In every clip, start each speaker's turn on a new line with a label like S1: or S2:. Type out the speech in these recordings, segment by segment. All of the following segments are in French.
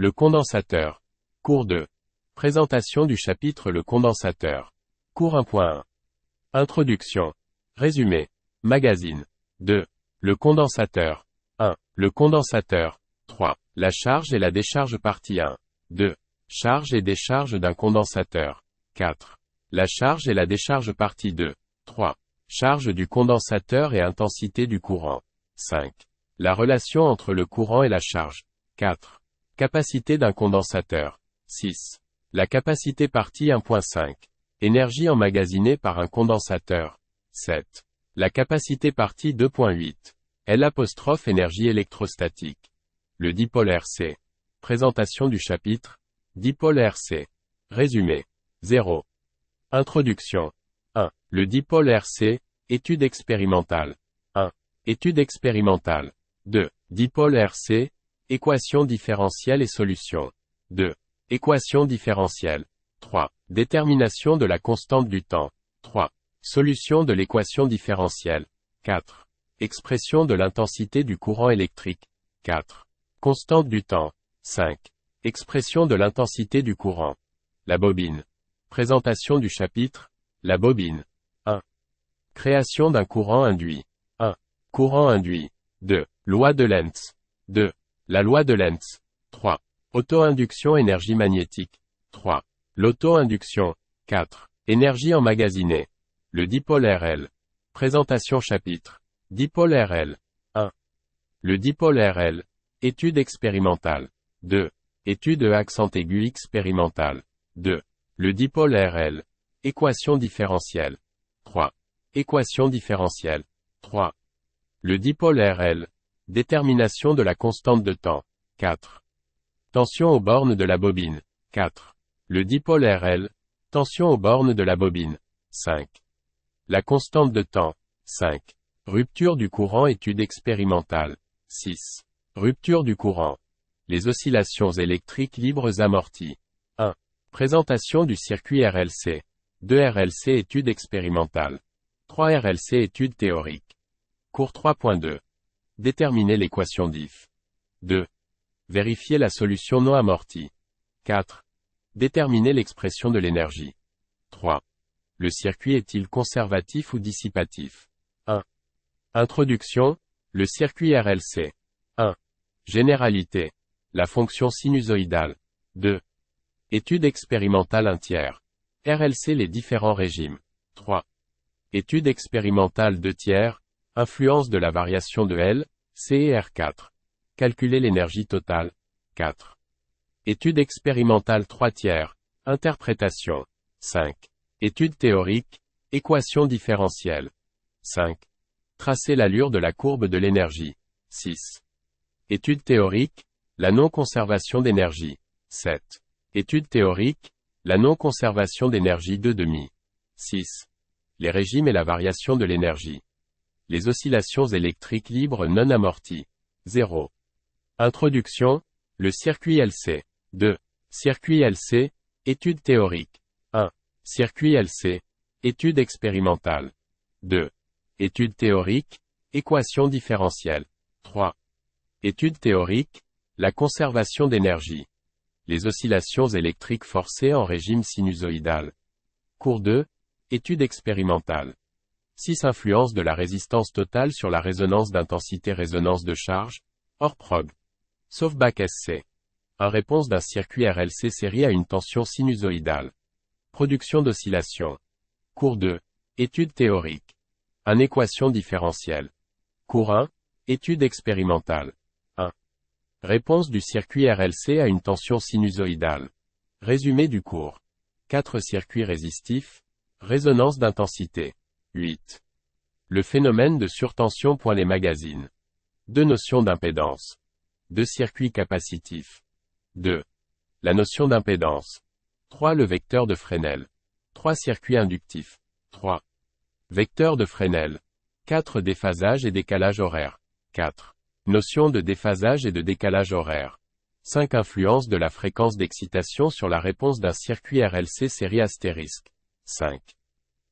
S1: Le condensateur. Cours 2. Présentation du chapitre Le condensateur. Cours 1.1. Introduction. Résumé. Magazine. 2. Le condensateur. 1. Le condensateur. 3. La charge et la décharge partie 1. 2. Charge et décharge d'un condensateur. 4. La charge et la décharge partie 2. 3. Charge du condensateur et intensité du courant. 5. La relation entre le courant et la charge. 4. Capacité d'un condensateur. 6. La capacité partie 1.5. Énergie emmagasinée par un condensateur. 7. La capacité partie 2.8. L', énergie électrostatique. Le dipôle RC. Présentation du chapitre. Dipôle RC. Résumé. 0. Introduction. 1. Le dipôle RC. Étude expérimentale. 1. Étude expérimentale. 2. Dipôle RC. Équation différentielle et solution. 2. Équation différentielle. 3. Détermination de la constante du temps. 3. Solution de l'équation différentielle. 4. Expression de l'intensité du courant électrique. 4. Constante du temps. 5. Expression de l'intensité du courant. La bobine. Présentation du chapitre. La bobine. 1. Création d'un courant induit. 1. Courant induit. 2. Loi de Lenz. 2. La loi de Lenz. 3. Auto-induction énergie magnétique. 3. L'auto-induction. 4. Énergie emmagasinée. Le dipôle RL. Présentation chapitre. Dipôle RL. 1. Le dipôle RL. Étude expérimentale. 2. Étude accent aigu expérimentale. 2. Le dipôle RL. Équation différentielle. 3. Équation différentielle. 3. Le dipôle RL. Détermination de la constante de temps. 4. Tension aux bornes de la bobine. 4. Le dipôle RL. Tension aux bornes de la bobine. 5. La constante de temps. 5. Rupture du courant étude expérimentale. 6. Rupture du courant. Les oscillations électriques libres amorties. 1. Présentation du circuit RLC. 2 RLC étude expérimentale. 3 RLC étude théorique. Cours 3.2. Déterminer l'équation diff. 2. Vérifier la solution non amortie. 4. Déterminer l'expression de l'énergie. 3. Le circuit est-il conservatif ou dissipatif? 1. Introduction. Le circuit RLC. 1. Généralité. La fonction sinusoïdale. 2. Étude expérimentale 1 tiers. RLC les différents régimes. 3. Étude expérimentale 2 tiers. Influence de la variation de L, C et R4. Calculer l'énergie totale. 4. Étude expérimentale 3 tiers. Interprétation. 5. Étude théorique. Équation différentielle. 5. Tracer l'allure de la courbe de l'énergie. 6. Étude théorique. La non-conservation d'énergie. 7. Étude théorique. La non-conservation d'énergie 2,5. 6. Les régimes et la variation de l'énergie. Les oscillations électriques libres non amorties. 0. Introduction. Le circuit LC. 2. Circuit LC. Étude théorique. 1. Circuit LC. Étude expérimentale. 2. Étude théorique. Équation différentielle. 3. Étude théorique. La conservation d'énergie. Les oscillations électriques forcées en régime sinusoïdal. Cours 2. Étude expérimentale. 6 Influence de la résistance totale sur la résonance d'intensité résonance de charge. Hors prog. Sauf bac SC. En réponse d'un circuit RLC série à une tension sinusoïdale. Production d'oscillation. Cours 2. Étude théorique. 1 Équation différentielle. Cours 1. Étude expérimentale. 1. Réponse du circuit RLC à une tension sinusoïdale. Résumé du cours. 4 Circuits résistifs. Résonance d'intensité. 8. Le phénomène de surtension. Les magazines. 2 Notions d'impédance. 2 Circuits capacitifs. 2. La notion d'impédance. 3 Le vecteur de Fresnel. 3 Circuits inductifs. 3. Vecteur de Fresnel. 4 Déphasage et décalage horaire. 4. Notion de déphasage et de décalage horaire. 5 Influence de la fréquence d'excitation sur la réponse d'un circuit RLC série astérisque. 5.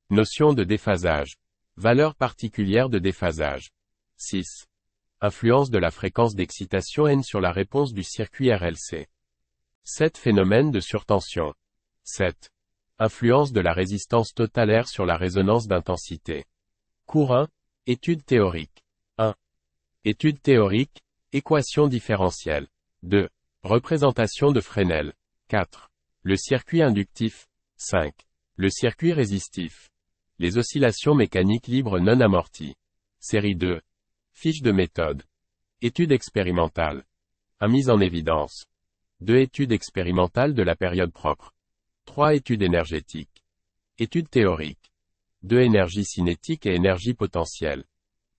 S1: Notion de déphasage. Valeur particulière de déphasage. 6. Influence de la fréquence d'excitation N sur la réponse du circuit RLC. 7 phénomènes de surtension. 7. Influence de la résistance totalaire sur la résonance d'intensité. Cours 1. Étude théorique. 1. Étude théorique, équation différentielle. 2. Représentation de Fresnel. 4. Le circuit inductif. 5. Le circuit résistif. Les oscillations mécaniques libres non amorties. Série 2. Fiche de méthode. Étude expérimentale. 1. Mise en évidence. 2. Étude expérimentale de la période propre. 3. Étude énergétique. Étude théorique. 2. Énergie cinétique et énergie potentielle.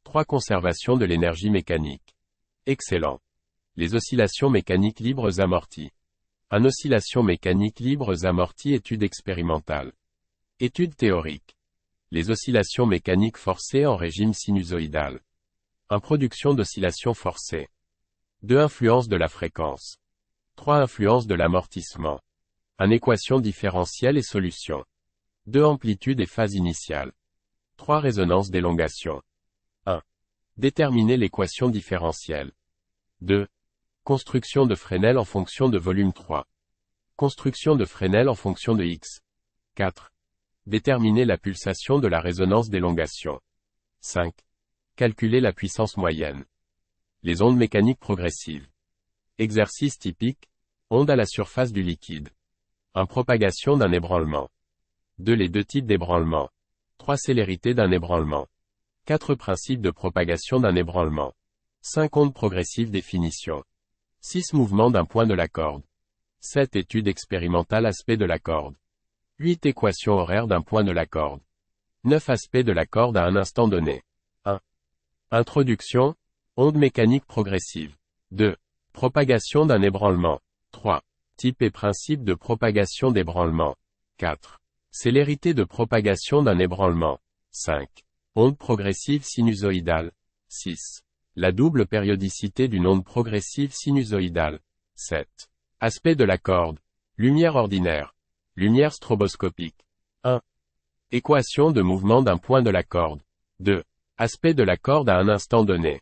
S1: 3. Conservation de l'énergie mécanique. Excellent. Les oscillations mécaniques libres amorties. 1. Oscillation mécanique libres amorties. Étude expérimentale. Étude théorique. Les oscillations mécaniques forcées en régime sinusoïdal. 1. Production d'oscillations forcées. 2. Influence de la fréquence. 3. Influence de l'amortissement. 1. Équation différentielle et solution. 2. Amplitude et phase initiale. 3. Résonance d'élongation. 1. Déterminer l'équation différentielle. 2. Construction de Fresnel en fonction de volume 3. Construction de Fresnel en fonction de x. 4. Déterminer la pulsation de la résonance d'élongation. 5. Calculer la puissance moyenne. Les ondes mécaniques progressives. Exercice typique. Onde à la surface du liquide. 1. Propagation d'un ébranlement. 2. Les deux types d'ébranlement. 3. Célérité d'un ébranlement. 4. Principe de propagation d'un ébranlement. 5. Onde progressive définition. 6. Mouvement d'un point de la corde. 7. Étude expérimentale aspect de la corde. 8. Équation horaire d'un point de la corde. 9. Aspect de la corde à un instant donné. 1. Introduction. Onde mécanique progressive. 2. Propagation d'un ébranlement. 3. Type et principe de propagation d'ébranlement. 4. Célérité de propagation d'un ébranlement. 5. Onde progressive sinusoïdale. 6. La double périodicité d'une onde progressive sinusoïdale. 7. Aspect de la corde. Lumière ordinaire. Lumière stroboscopique. 1. Équation de mouvement d'un point de la corde. 2. Aspect de la corde à un instant donné.